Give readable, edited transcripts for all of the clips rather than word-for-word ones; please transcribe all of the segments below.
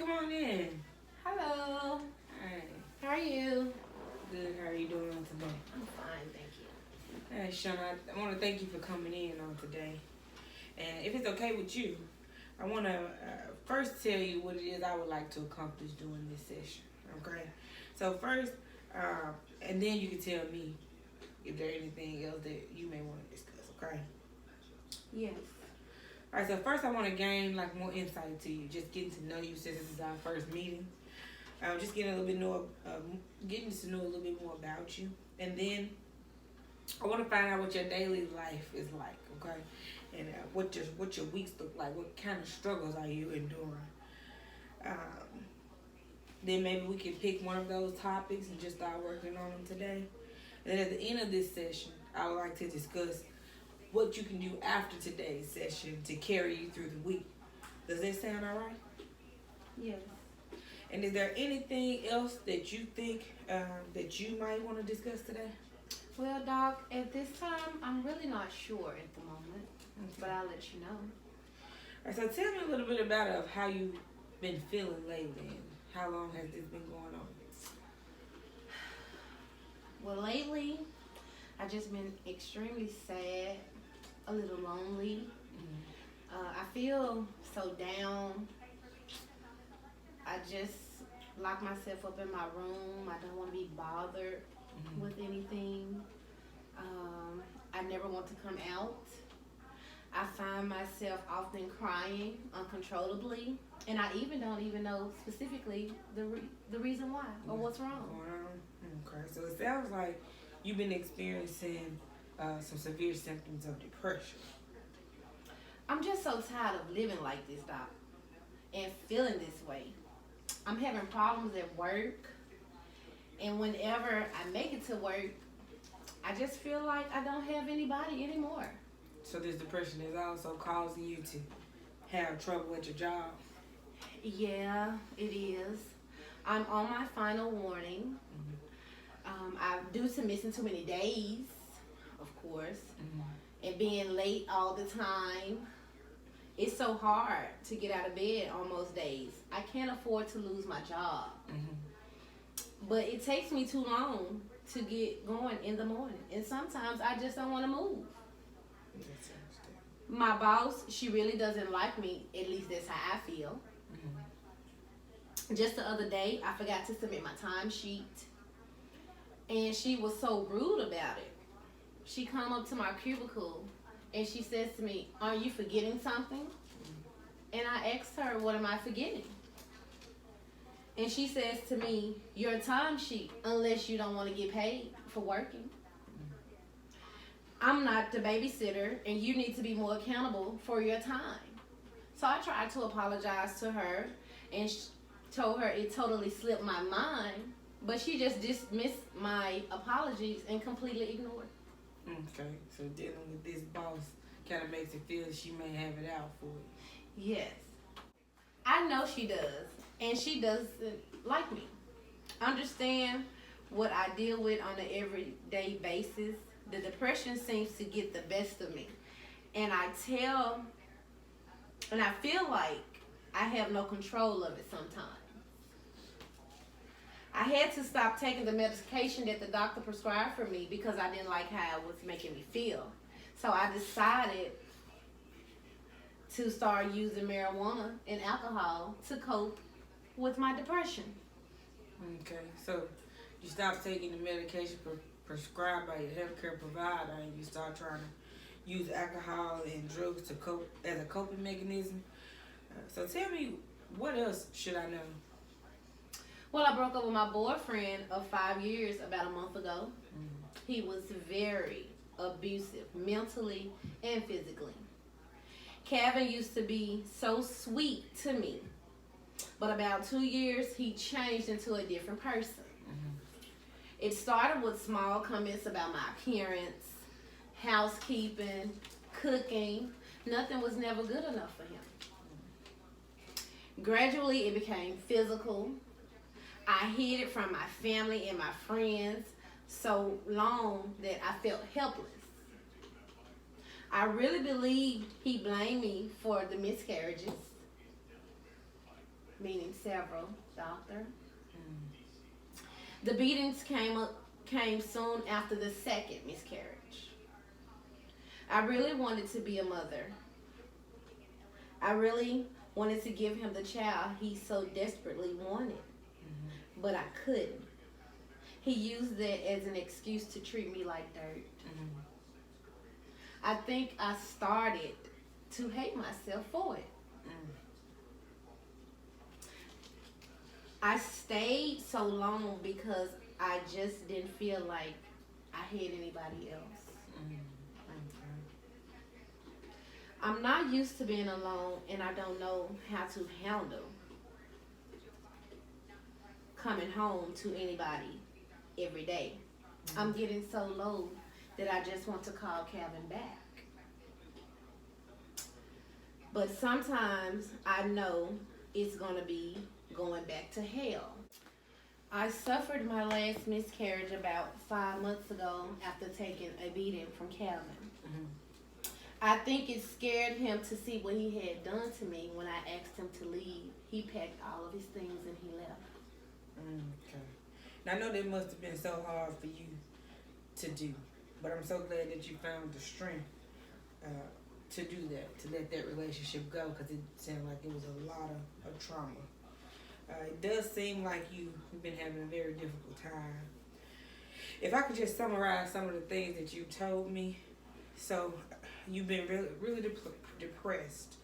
come on in. Hello. Hey, How are you? good. How are you doing today? I'm fine, thank you. Hey, Sean, I want to thank you for coming in on today. And if it's okay with you, I want to first tell you what it is I would like to accomplish during this session. Okay? So first, and then you can tell me if there's anything else that you may want to discuss. Okay? Yes. All right. So first, I want to gain like more insight to you, just getting to know you since this is our first meeting. Just getting a little bit more, getting to know a little bit more about you, and then I want to find out what your daily life is like, okay, and what your weeks look like. What kind of struggles are you enduring? Then maybe we can pick one of those topics and just start working on them today. And then at the end of this session, I would like to discuss what you can do after today's session to carry you through the week. Does that sound all right? Yes. And is there anything else that you think that you might want to discuss today? Well, Doc, at this time, I'm really not sure at the moment, but I'll let you know. All right, so tell me a little bit about how you've been feeling lately and how long has this been going on? Well, lately, I've just been extremely sad, a little lonely. I feel so down. I just lock myself up in my room. I don't want to be bothered with anything. I never want to come out. I find myself often crying uncontrollably, and I don't even know specifically the reason why or what's wrong. Okay, so it sounds like you've been experiencing some severe symptoms of depression. I'm just so tired of living like this, Doc, and feeling this way. I'm having problems at work, and whenever I make it to work, I just feel like I don't have anybody anymore. So this depression is also causing you to have trouble at your job? Yeah, it is. I'm on my final warning. Due to missing too many days, of course, and being late all the time. It's so hard to get out of bed on most days. I can't afford to lose my job. But it takes me too long to get going in the morning. And sometimes I just don't want to move. My boss, she really doesn't like me. At least that's how I feel. Just the other day, I forgot to submit my timesheet. And she was so rude about it. She come up to my cubicle and she says to me, "Are you forgetting something?" And I asked her, "What am I forgetting?" And she says to me, "Your timesheet, unless you don't want to get paid for working. I'm not the babysitter, and you need to be more accountable for your time." So I tried to apologize to her and told her it totally slipped my mind, but she just dismissed my apologies and completely ignored. Okay, so dealing with this boss kind of makes it feel she may have it out for you. Yes. I know she does, and she doesn't like me. Understand what I deal with on an everyday basis. The depression seems to get the best of me. And I feel like I have no control of it sometimes. I had to stop taking the medication that the doctor prescribed for me because I didn't like how it was making me feel. So I decided to start using marijuana and alcohol to cope with my depression. Okay, so you stop taking the medication prescribed by your healthcare provider and you start trying to use alcohol and drugs to cope as a coping mechanism. So tell me, what else should I know? Well, I broke up with my boyfriend of 5 years about a month ago. He was very abusive, mentally and physically. Kevin used to be so sweet to me, but about 2 years, he changed into a different person. It started with small comments about my appearance, housekeeping, cooking. Nothing was never good enough for him. Gradually, it became physical. I hid it from my family and my friends so long that I felt helpless. I really believed he blamed me for the miscarriages. meaning several, doctor. Mm. The beatings came soon after the second miscarriage. I really wanted to be a mother. I really wanted to give him the child he so desperately wanted, Mm-hmm. but I couldn't. He used that as an excuse to treat me like dirt. Mm-hmm. I think I started to hate myself for it. Mm. I stayed so long because I just didn't feel like I had anybody else. Mm. I'm not used to being alone, and I don't know how to handle coming home to anybody every day. I'm getting so low that I just want to call Calvin back. But sometimes I know it's going to be going back to hell. I suffered my last miscarriage about 5 months ago after taking a beating from Calvin. Mm-hmm. I think it scared him to see what he had done to me when I asked him to leave. He packed all of his things and he left. Okay. Now I know that must have been so hard for you to do, but I'm so glad that you found the strength to do that, to let that relationship go, because it sounded like it was a lot of trauma. It does seem like you've been having a very difficult time. If I could just summarize some of the things that you told me, so you've been really, really depressed,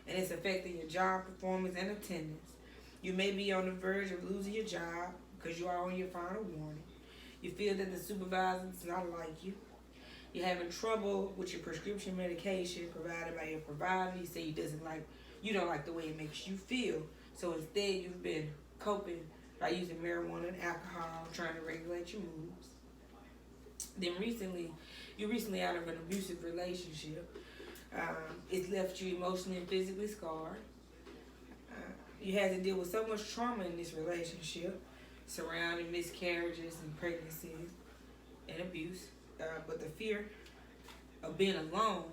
and it's affecting your job performance and attendance. You may be on the verge of losing your job because you are on your final warning. You feel that the supervisor does not like you. You're having trouble with your prescription medication provided by your provider. You say you don't like the way it makes you feel. So instead, you've been coping by using marijuana and alcohol, trying to regulate your moods. Then you're recently out of an abusive relationship. It's left you emotionally and physically scarred. You had to deal with so much trauma in this relationship, surrounding miscarriages and pregnancies and abuse. But the fear of being alone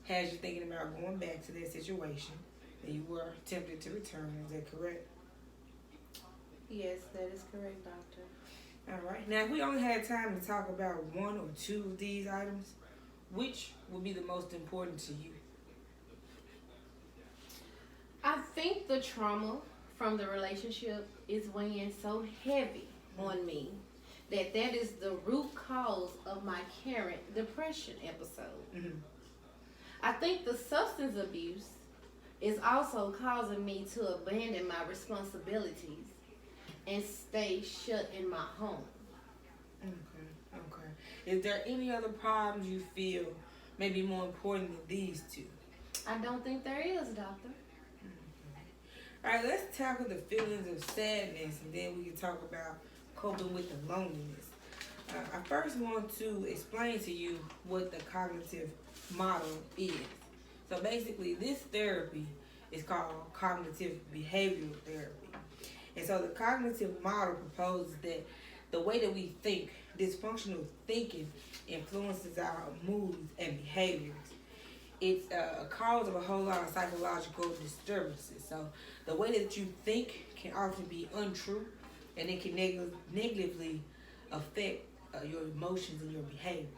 has you thinking about going back to that situation, and you were tempted to return. Is that correct? Yes, that is correct, doctor. All right. Now, if we only had time to talk about one or two of these items, which would be the most important to you? I think the trauma from the relationship is weighing so heavy on me that is the root cause of my current depression episode. Mm-hmm. I think the substance abuse is also causing me to abandon my responsibilities and stay shut in my home. Okay. Is there any other problems you feel may be more important than these two? I don't think there is, doctor. All right, let's tackle the feelings of sadness, and then we can talk about coping with the loneliness. I first want to explain to you what the cognitive model is. So basically, this therapy is called cognitive behavioral therapy. And so the cognitive model proposes that the way that we think, dysfunctional thinking, influences our moods and behaviors. It's a cause of a whole lot of psychological disturbances. So the way that you think can often be untrue, and it can negatively affect your emotions and your behaviors.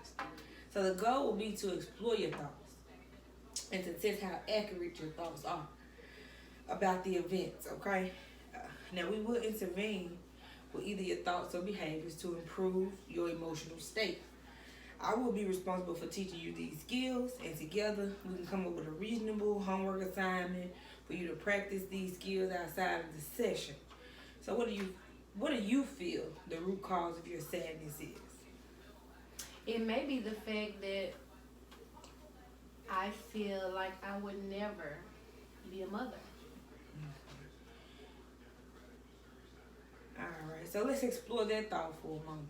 So the goal will be to explore your thoughts and to test how accurate your thoughts are about the events, okay? Now we will intervene with either your thoughts or behaviors to improve your emotional state. I will be responsible for teaching you these skills, and together we can come up with a reasonable homework assignment for you to practice these skills outside of the session. So what do you feel the root cause of your sadness is? It may be the fact that I feel like I would never be a mother. All right, so let's explore that thought for a moment.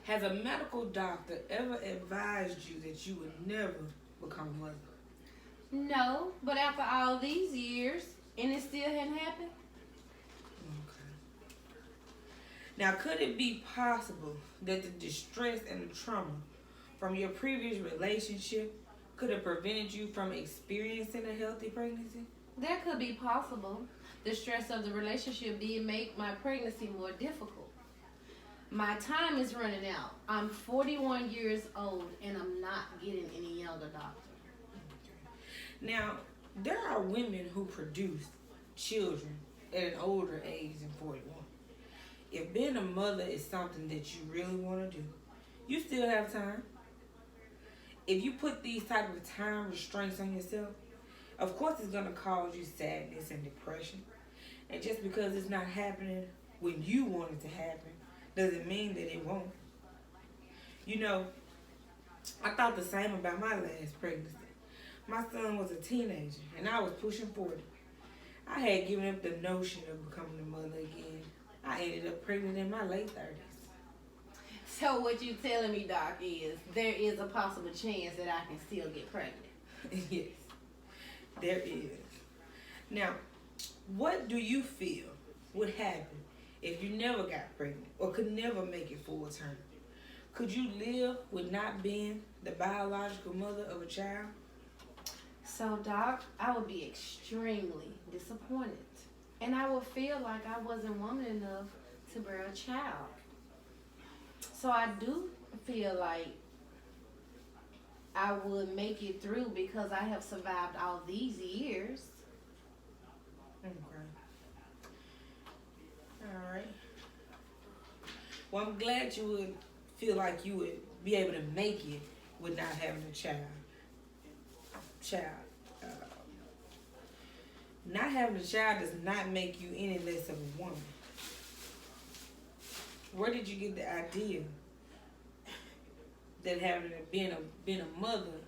Has a medical doctor ever advised you that you would never become a mother? No, but after all these years, and it still hadn't happened? Okay. Now, could it be possible that the distress and the trauma from your previous relationship could have prevented you from experiencing a healthy pregnancy? That could be possible. The stress of the relationship did make my pregnancy more difficult. My time is running out. I'm 41 years old and I'm not getting any younger, doctor. Now, there are women who produce children at an older age than 41. If being a mother is something that you really want to do, you still have time. If you put these type of time restraints on yourself, of course it's going to cause you sadness and depression. And just because it's not happening when you want it to happen, doesn't mean that it won't. You know, I thought the same about my last pregnancy. My son was a teenager and I was pushing 40. I had given up the notion of becoming a mother again. I ended up pregnant in my late 30s. So what you telling me, Doc, is there is a possible chance that I can still get pregnant? Yes, there is. Now, what do you feel would happen if you never got pregnant or could never make it full term? Could you live with not being the biological mother of a child? So, Doc, I would be extremely disappointed. And I would feel like I wasn't woman enough to bear a child. So I do feel like I would make it through because I have survived all these years. Okay. All right. Well, I'm glad you would feel like you would be able to make it with not having a child. Not having a child does not make you any less of a woman. Where did you get the idea that being a mother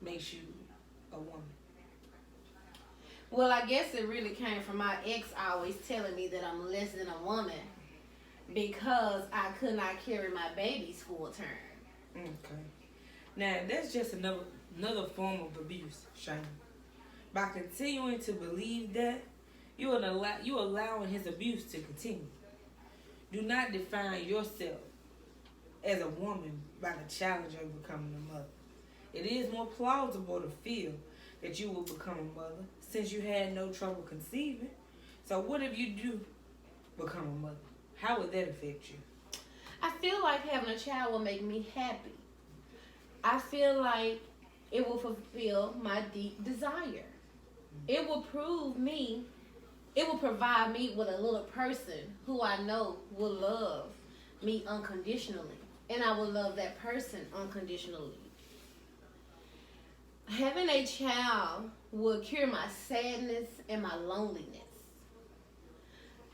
makes you a woman? Well, I guess it really came from my ex always telling me that I'm less than a woman because I could not carry my babies full term. Okay. Now that's just another form of abuse, Shane. By continuing to believe that, you allowing his abuse to continue. Do not define yourself as a woman by the challenge of becoming a mother. It is more plausible to feel that you will become a mother since you had no trouble conceiving. So what if you do become a mother? How would that affect you? I feel like having a child will make me happy. I feel like it will fulfill my deep desire. It will provide me with a little person who I know will love me unconditionally. And I will love that person unconditionally. Having a child will cure my sadness and my loneliness.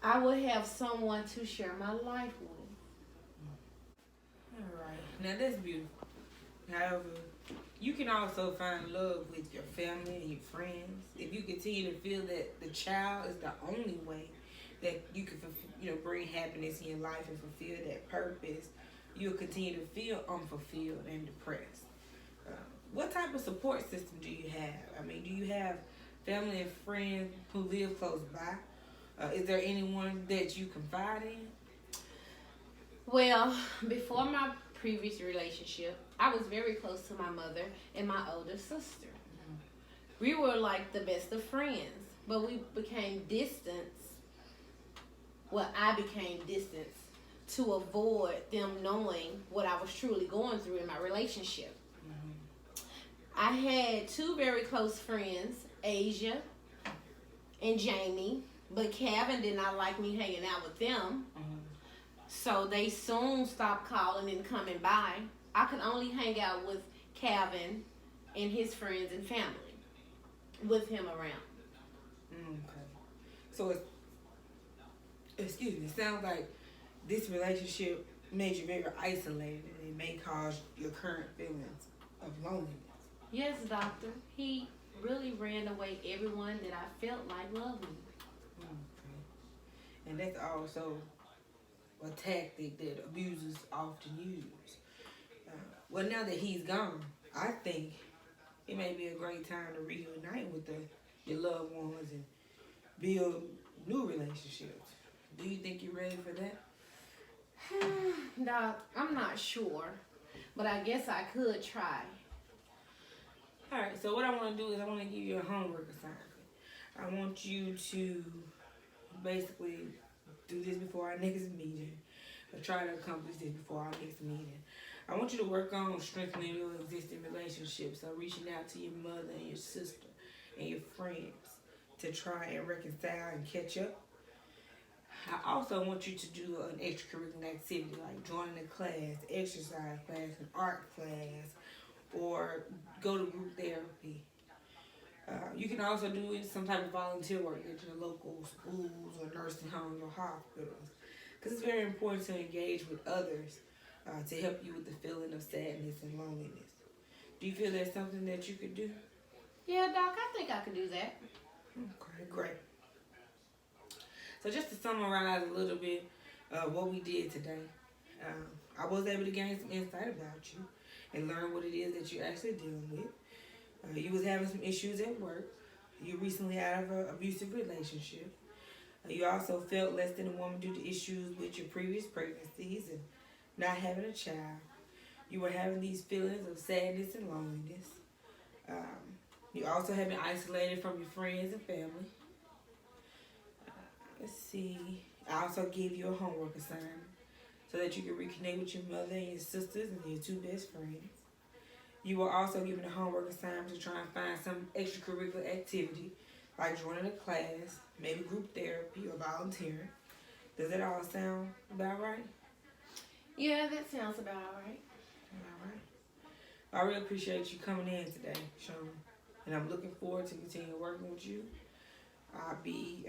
I will have someone to share my life with. All right. Now that's beautiful. However, you can also find love with your family and your friends. If you continue to feel that the child is the only way that you can, bring happiness in your life and fulfill that purpose, you'll continue to feel unfulfilled and depressed. What type of support system do you have? I mean, do you have family and friends who live close by? Is there anyone that you confide in? Well, before my previous relationship, I was very close to my mother and my older sister. We were like the best of friends, but we became distant. Well, I became distant to avoid them knowing what I was truly going through in my relationship. I had two very close friends, Asia and Jamie, but Kevin did not like me hanging out with them. So they soon stopped calling and coming by. I could only hang out with Kevin and his friends and family with him around. Okay. So it sounds like this relationship made you very isolated and it may cause your current feelings of loneliness. Yes, doctor. He really ran away everyone that I felt like loved me. Okay. And that's also a tactic that abusers often use. Well, now that he's gone, I think it may be a great time to reunite with your loved ones and build new relationships. Do you think you're ready for that? Doc, I'm not sure, but I guess I could try. All right, so what I want to do is I want to give you a homework assignment. I want you to basically do this before our next meeting, or try to accomplish this before our next meeting. I want you to work on strengthening your existing relationships, so reaching out to your mother and your sister and your friends to try and reconcile and catch up. I also want you to do an extracurricular activity like joining a class, exercise class, an art class, or go to group therapy. You can also do some type of volunteer work at your local schools or nursing homes or hospitals, because it's very important to engage with others to help you with the feeling of sadness and loneliness. Do you feel that's something that you could do? Yeah, Doc, I think I could do that. Okay, great. So just to summarize a little bit what we did today, I was able to gain some insight about you and learn what it is that you're actually dealing with. You was having some issues at work. You recently out of an abusive relationship. You also felt less than a woman due to issues with your previous pregnancies and not having a child. You were having these feelings of sadness and loneliness. You also have been isolated from your friends and family. Let's see. I also gave you a homework assignment so that you can reconnect with your mother and your sisters and your two best friends. You were also given a homework assignment to try and find some extracurricular activity, like joining a class, maybe group therapy or volunteering. Does that all sound about right? Yeah, that sounds about right. All right. I really appreciate you coming in today, Sean. And I'm looking forward to continue working with you. I'll be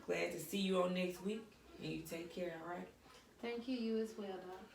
glad to see you on next week. And you take care, all right? Thank you. You as well, Doc.